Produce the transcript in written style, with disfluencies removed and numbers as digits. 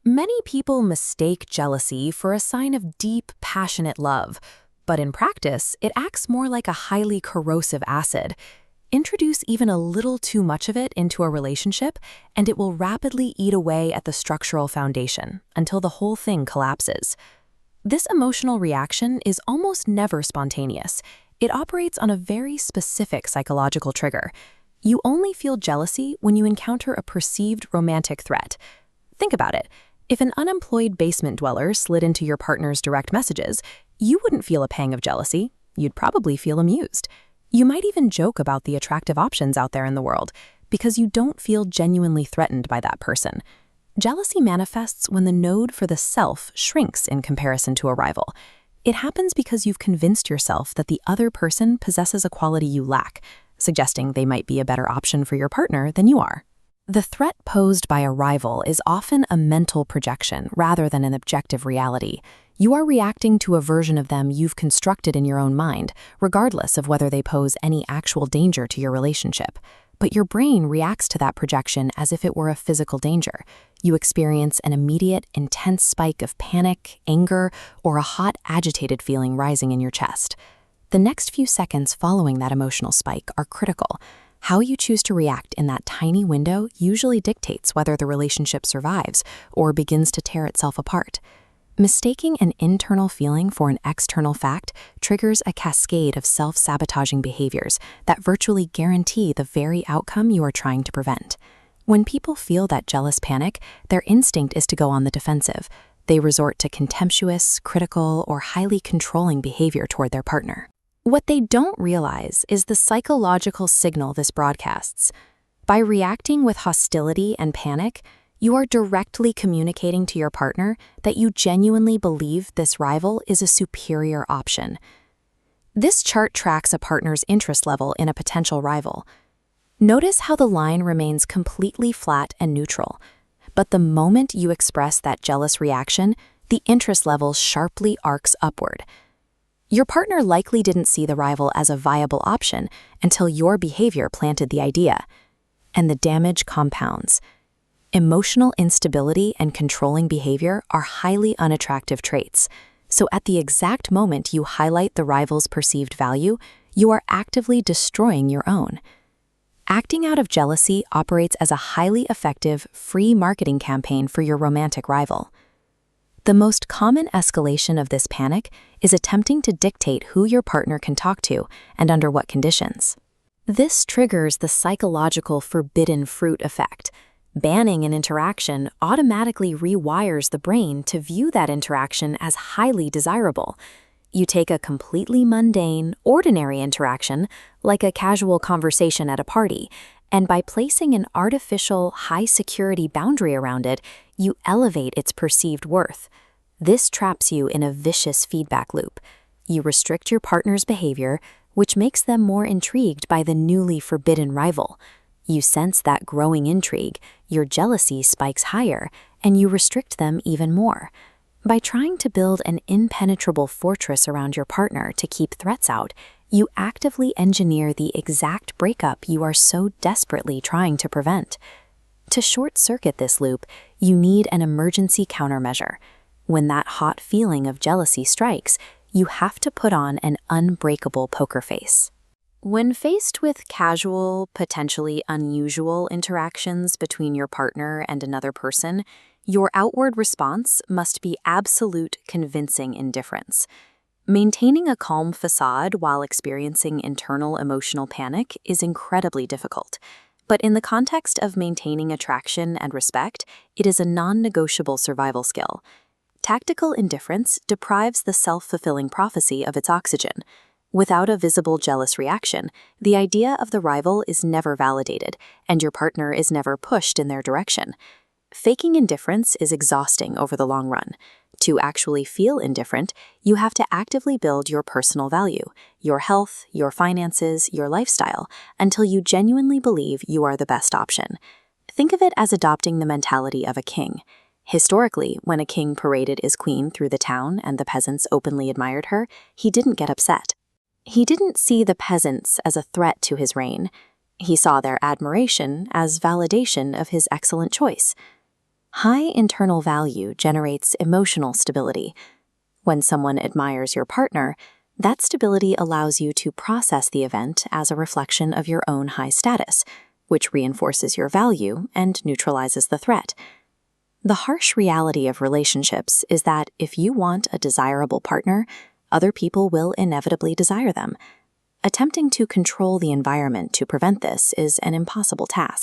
Many people mistake jealousy for a sign of deep, passionate love, but in practice, it acts more like a highly corrosive acid. Introduce even a little too much of it into a relationship, and it will rapidly eat away at the structural foundation until the whole thing collapses. This emotional reaction is almost never spontaneous. It operates on a very specific psychological trigger. You only feel jealousy when you encounter a perceived romantic threat. Think about it. If an unemployed basement dweller slid into your partner's direct messages, you wouldn't feel a pang of jealousy. You'd probably feel amused. You might even joke about the attractive options out there in the world because you don't feel genuinely threatened by that person. Jealousy manifests when the node for the self shrinks in comparison to a rival. It happens because you've convinced yourself that the other person possesses a quality you lack, suggesting they might be a better option for your partner than you are. The threat posed by a rival is often a mental projection rather than an objective reality. You are reacting to a version of them you've constructed in your own mind, regardless of whether they pose any actual danger to your relationship. But your brain reacts to that projection as if it were a physical danger. You experience an immediate, intense spike of panic, anger, or a hot, agitated feeling rising in your chest. The next few seconds following that emotional spike are critical. How you choose to react in that tiny window usually dictates whether the relationship survives or begins to tear itself apart. Mistaking an internal feeling for an external fact triggers a cascade of self-sabotaging behaviors that virtually guarantee the very outcome you are trying to prevent. When people feel that jealous panic, their instinct is to go on the defensive. They resort to contemptuous, critical, or highly controlling behavior toward their partner. What they don't realize is the psychological signal this broadcasts. By reacting with hostility and panic, you are directly communicating to your partner that you genuinely believe this rival is a superior option. This chart tracks a partner's interest level in a potential rival. Notice how the line remains completely flat and neutral. But the moment you express that jealous reaction, the interest level sharply arcs upward. Your partner likely didn't see the rival as a viable option until your behavior planted the idea. And the damage compounds. Emotional instability and controlling behavior are highly unattractive traits. So at the exact moment you highlight the rival's perceived value, you are actively destroying your own. Acting out of jealousy operates as a highly effective free marketing campaign for your romantic rival. The most common escalation of this panic is attempting to dictate who your partner can talk to and under what conditions. This triggers the psychological forbidden fruit effect. Banning an interaction automatically rewires the brain to view that interaction as highly desirable. You take a completely mundane, ordinary interaction, like a casual conversation at a party, and by placing an artificial, high-security boundary around it, you elevate its perceived worth. This traps you in a vicious feedback loop. You restrict your partner's behavior, which makes them more intrigued by the newly forbidden rival. You sense that growing intrigue, your jealousy spikes higher, and you restrict them even more. By trying to build an impenetrable fortress around your partner to keep threats out, you actively engineer the exact breakup you are so desperately trying to prevent. To short-circuit this loop, you need an emergency countermeasure. When that hot feeling of jealousy strikes, you have to put on an unbreakable poker face. When faced with casual, potentially unusual interactions between your partner and another person, your outward response must be absolute convincing indifference. Maintaining a calm facade while experiencing internal emotional panic is incredibly difficult. But in the context of maintaining attraction and respect, it is a non-negotiable survival skill. Tactical indifference deprives the self-fulfilling prophecy of its oxygen. Without a visible jealous reaction, the idea of the rival is never validated, and your partner is never pushed in their direction. Faking indifference is exhausting over the long run. To actually feel indifferent, you have to actively build your personal value, your health, your finances, your lifestyle, until you genuinely believe you are the best option. Think of it as adopting the mentality of a king. Historically, when a king paraded his queen through the town and the peasants openly admired her, he didn't get upset. He didn't see the peasants as a threat to his reign. He saw their admiration as validation of his excellent choice. High internal value generates emotional stability. When someone admires your partner, that stability allows you to process the event as a reflection of your own high status, which reinforces your value and neutralizes the threat. The harsh reality of relationships is that if you want a desirable partner, other people will inevitably desire them. Attempting to control the environment to prevent this is an impossible task.